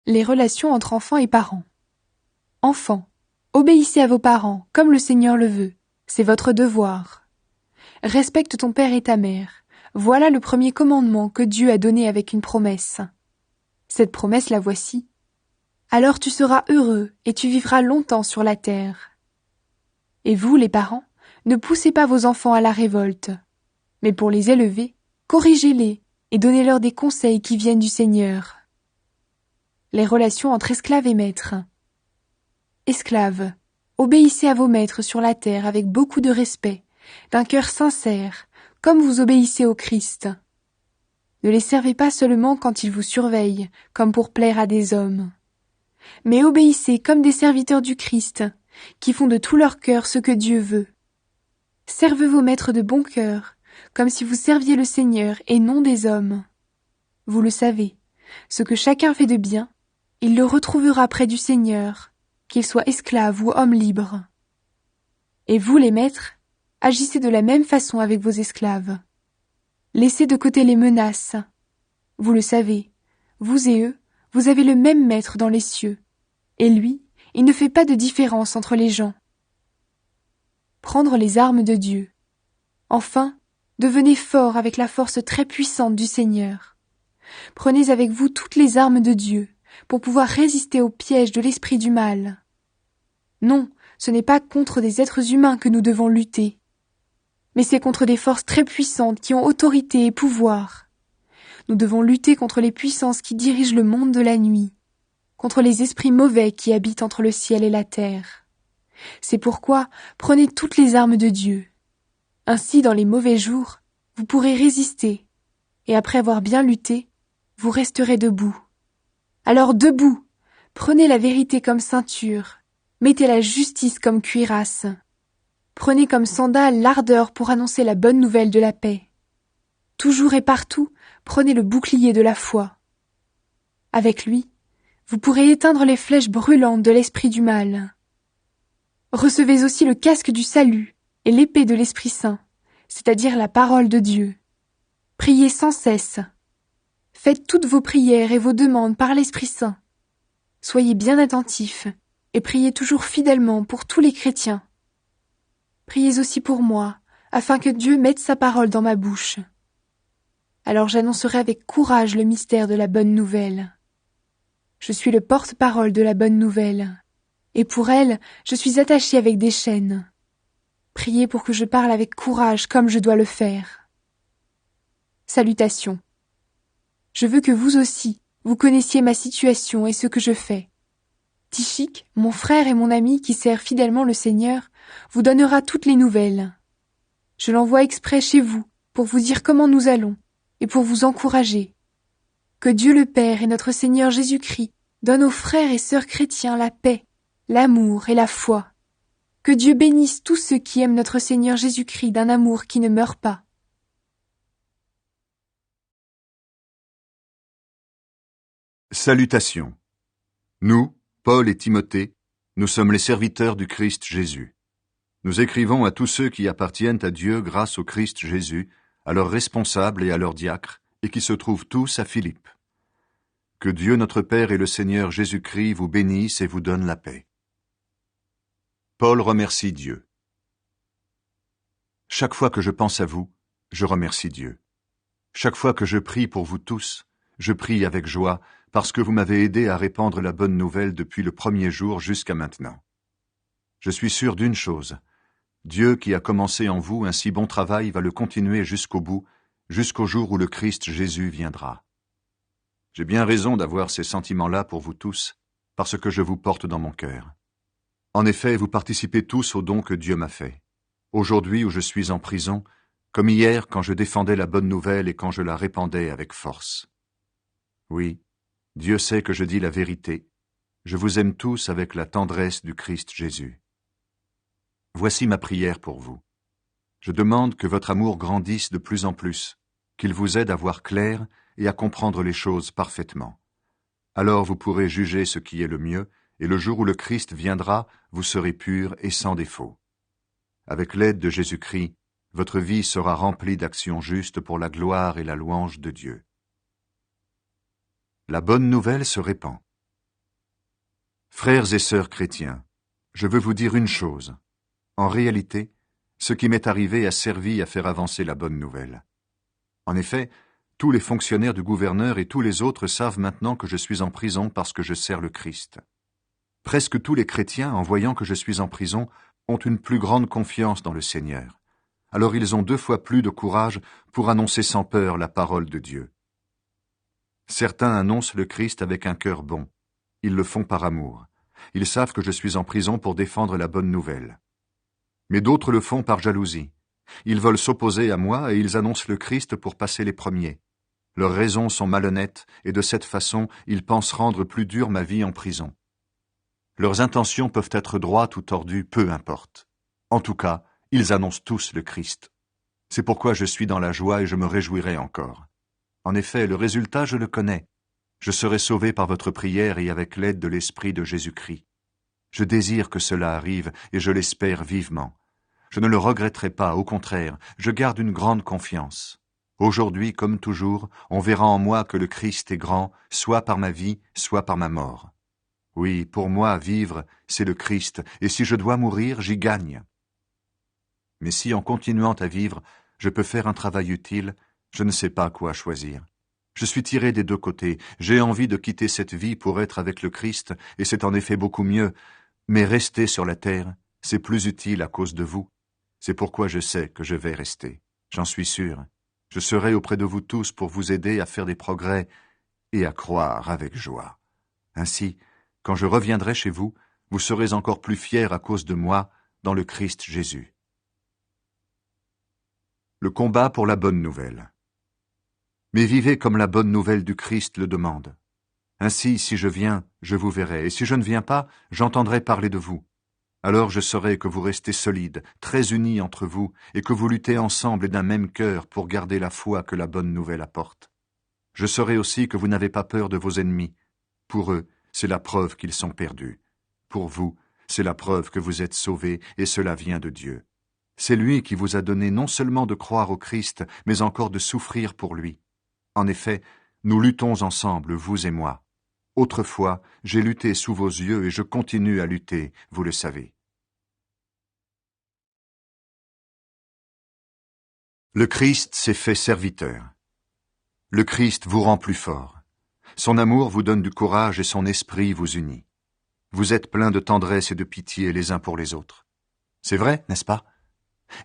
Les relations entre enfants et parents. Enfants, obéissez à vos parents comme le Seigneur le veut. C'est votre devoir. Respecte ton père et ta mère. Voilà le premier commandement que Dieu a donné avec une promesse. Cette promesse la voici. Alors tu seras heureux et tu vivras longtemps sur la terre. Et vous, les parents, ne poussez pas vos enfants à la révolte. Mais pour les élever, corrigez-les et donnez-leur des conseils qui viennent du Seigneur. Les relations entre esclaves et maîtres. Esclaves, obéissez à vos maîtres sur la terre avec beaucoup de respect, d'un cœur sincère, comme vous obéissez au Christ. Ne les servez pas seulement quand ils vous surveillent, comme pour plaire à des hommes. Mais obéissez comme des serviteurs du Christ, qui font de tout leur cœur ce que Dieu veut. Servez vos maîtres de bon cœur, comme si vous serviez le Seigneur et non des hommes. Vous le savez, ce que chacun fait de bien, il le retrouvera près du Seigneur, qu'il soit esclave ou homme libre. Et vous, les maîtres, agissez de la même façon avec vos esclaves. Laissez de côté les menaces. Vous le savez, vous et eux, vous avez le même maître dans les cieux, et lui, il ne fait pas de différence entre les gens. Prendre les armes de Dieu. Enfin, devenez forts avec la force très puissante du Seigneur. Prenez avec vous toutes les armes de Dieu, pour pouvoir résister aux pièges de l'esprit du mal. Non, ce n'est pas contre des êtres humains que nous devons lutter, mais c'est contre des forces très puissantes qui ont autorité et pouvoir. Nous devons lutter contre les puissances qui dirigent le monde de la nuit, contre les esprits mauvais qui habitent entre le ciel et la terre. C'est pourquoi prenez toutes les armes de Dieu. Ainsi, dans les mauvais jours, vous pourrez résister, et après avoir bien lutté, vous resterez debout. Alors debout, prenez la vérité comme ceinture, mettez la justice comme cuirasse. Prenez comme sandale l'ardeur pour annoncer la bonne nouvelle de la paix. Toujours et partout, prenez le bouclier de la foi. Avec lui, vous pourrez éteindre les flèches brûlantes de l'esprit du mal. Recevez aussi le casque du salut et l'épée de l'Esprit Saint, c'est-à-dire la parole de Dieu. Priez sans cesse. Faites toutes vos prières et vos demandes par l'Esprit Saint. Soyez bien attentifs et priez toujours fidèlement pour tous les chrétiens. Priez aussi pour moi, afin que Dieu mette sa parole dans ma bouche. Alors j'annoncerai avec courage le mystère de la bonne nouvelle. Je suis le porte-parole de la bonne nouvelle, et pour elle, je suis attaché avec des chaînes. Priez pour que je parle avec courage comme je dois le faire. Salutations. Je veux que vous aussi, vous connaissiez ma situation et ce que je fais. Tychik, mon frère et mon ami qui sert fidèlement le Seigneur, vous donnera toutes les nouvelles. Je l'envoie exprès chez vous pour vous dire comment nous allons et pour vous encourager. Que Dieu le Père et notre Seigneur Jésus-Christ donnent aux frères et sœurs chrétiens la paix, l'amour et la foi. Que Dieu bénisse tous ceux qui aiment notre Seigneur Jésus-Christ d'un amour qui ne meurt pas. Salutations. Nous, Paul et Timothée, nous sommes les serviteurs du Christ Jésus. Nous écrivons à tous ceux qui appartiennent à Dieu grâce au Christ Jésus, à leurs responsables et à leurs diacres, et qui se trouvent tous à Philippe. Que Dieu notre Père et le Seigneur Jésus-Christ vous bénissent et vous donnent la paix. Paul remercie Dieu. Chaque fois que je pense à vous, je remercie Dieu. Chaque fois que je prie pour vous tous, je prie avec joie parce que vous m'avez aidé à répandre la bonne nouvelle depuis le premier jour jusqu'à maintenant. Je suis sûr d'une chose, Dieu qui a commencé en vous un si bon travail va le continuer jusqu'au bout, jusqu'au jour où le Christ Jésus viendra. J'ai bien raison d'avoir ces sentiments-là pour vous tous, parce que je vous porte dans mon cœur. En effet, vous participez tous au don que Dieu m'a fait. Aujourd'hui où je suis en prison, comme hier quand je défendais la bonne nouvelle et quand je la répandais avec force. Oui, Dieu sait que je dis la vérité. Je vous aime tous avec la tendresse du Christ Jésus. Voici ma prière pour vous. Je demande que votre amour grandisse de plus en plus, qu'il vous aide à voir clair et à comprendre les choses parfaitement. Alors vous pourrez juger ce qui est le mieux, et le jour où le Christ viendra, vous serez purs et sans défaut. Avec l'aide de Jésus-Christ, votre vie sera remplie d'actions justes pour la gloire et la louange de Dieu. La bonne nouvelle se répand. Frères et sœurs chrétiens, je veux vous dire une chose. En réalité, ce qui m'est arrivé a servi à faire avancer la bonne nouvelle. En effet, tous les fonctionnaires du gouverneur et tous les autres savent maintenant que je suis en prison parce que je sers le Christ. Presque tous les chrétiens, en voyant que je suis en prison, ont une plus grande confiance dans le Seigneur. Alors ils ont 2 fois plus de courage pour annoncer sans peur la parole de Dieu. Certains annoncent le Christ avec un cœur bon. Ils le font par amour. Ils savent que je suis en prison pour défendre la bonne nouvelle. Mais d'autres le font par jalousie. Ils veulent s'opposer à moi et ils annoncent le Christ pour passer les premiers. Leurs raisons sont malhonnêtes et de cette façon, ils pensent rendre plus dure ma vie en prison. Leurs intentions peuvent être droites ou tordues, peu importe. En tout cas, ils annoncent tous le Christ. C'est pourquoi je suis dans la joie et je me réjouirai encore. En effet, le résultat, je le connais. Je serai sauvé par votre prière et avec l'aide de l'Esprit de Jésus-Christ. Je désire que cela arrive et je l'espère vivement. Je ne le regretterai pas, au contraire, je garde une grande confiance. Aujourd'hui, comme toujours, on verra en moi que le Christ est grand, soit par ma vie, soit par ma mort. Oui, pour moi, vivre, c'est le Christ, et si je dois mourir, j'y gagne. Mais si, en continuant à vivre, je peux faire un travail utile, je ne sais pas quoi choisir. Je suis tiré des 2 côtés, j'ai envie de quitter cette vie pour être avec le Christ, et c'est en effet beaucoup mieux, mais rester sur la terre, c'est plus utile à cause de vous. C'est pourquoi je sais que je vais rester. J'en suis sûr. Je serai auprès de vous tous pour vous aider à faire des progrès et à croire avec joie. Ainsi, quand je reviendrai chez vous, vous serez encore plus fiers à cause de moi dans le Christ Jésus. Le combat pour la bonne nouvelle. Mais vivez comme la bonne nouvelle du Christ le demande. Ainsi, si je viens, je vous verrai, et si je ne viens pas, j'entendrai parler de vous. Alors je saurai que vous restez solides, très unis entre vous, et que vous luttez ensemble et d'un même cœur pour garder la foi que la bonne nouvelle apporte. Je saurai aussi que vous n'avez pas peur de vos ennemis. Pour eux, c'est la preuve qu'ils sont perdus. Pour vous, c'est la preuve que vous êtes sauvés, et cela vient de Dieu. C'est lui qui vous a donné non seulement de croire au Christ, mais encore de souffrir pour lui. En effet, nous luttons ensemble, vous et moi. Autrefois, j'ai lutté sous vos yeux et je continue à lutter, vous le savez. Le Christ s'est fait serviteur. Le Christ vous rend plus fort. Son amour vous donne du courage et son esprit vous unit. Vous êtes pleins de tendresse et de pitié les uns pour les autres. C'est vrai, n'est-ce pas?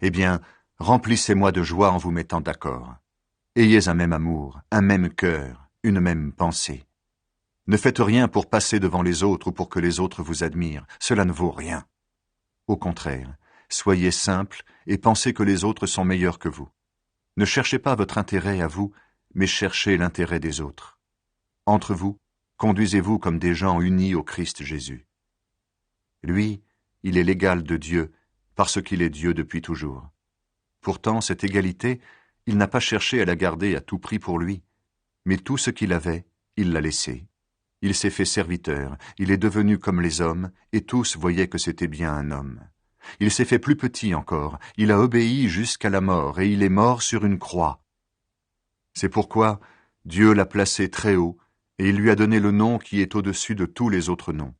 Eh bien, remplissez-moi de joie en vous mettant d'accord. Ayez un même amour, un même cœur, une même pensée. Ne faites rien pour passer devant les autres ou pour que les autres vous admirent. Cela ne vaut rien. Au contraire, soyez simples et pensez que les autres sont meilleurs que vous. Ne cherchez pas votre intérêt à vous, mais cherchez l'intérêt des autres. Entre vous, conduisez-vous comme des gens unis au Christ Jésus. Lui, il est l'égal de Dieu, parce qu'il est Dieu depuis toujours. Pourtant, cette égalité, il n'a pas cherché à la garder à tout prix pour lui, mais tout ce qu'il avait, il l'a laissé. Il s'est fait serviteur, il est devenu comme les hommes, et tous voyaient que c'était bien un homme. Il s'est fait plus petit encore, il a obéi jusqu'à la mort, et il est mort sur une croix. C'est pourquoi Dieu l'a placé très haut, et il lui a donné le nom qui est au-dessus de tous les autres noms.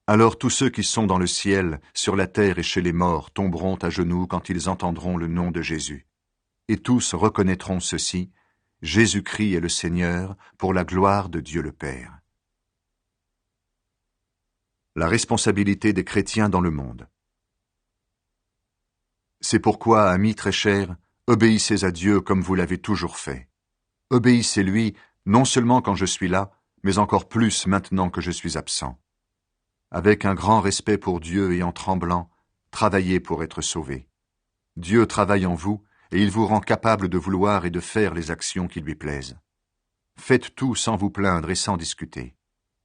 Alors tous ceux qui sont dans le ciel, sur la terre et chez les morts tomberont à genoux quand ils entendront le nom de Jésus. Et tous reconnaîtront ceci, Jésus-Christ est le Seigneur, pour la gloire de Dieu le Père. La responsabilité des chrétiens dans le monde. C'est pourquoi, amis très chers, obéissez à Dieu comme vous l'avez toujours fait. Obéissez-lui, non seulement quand je suis là, mais encore plus maintenant que je suis absent. Avec un grand respect pour Dieu et en tremblant, travaillez pour être sauvés. Dieu travaille en vous, et il vous rend capable de vouloir et de faire les actions qui lui plaisent. Faites tout sans vous plaindre et sans discuter.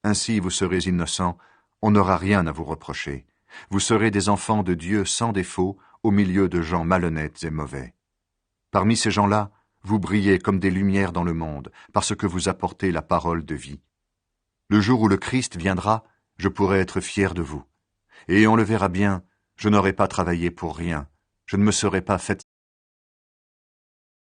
Ainsi vous serez innocents, on n'aura rien à vous reprocher. Vous serez des enfants de Dieu sans défaut, au milieu de gens malhonnêtes et mauvais. Parmi ces gens-là, vous brillez comme des lumières dans le monde, parce que vous apportez la parole de vie. Le jour où le Christ viendra, je pourrai être fier de vous. Et on le verra bien, je n'aurai pas travaillé pour rien, je ne me serai pas fatigué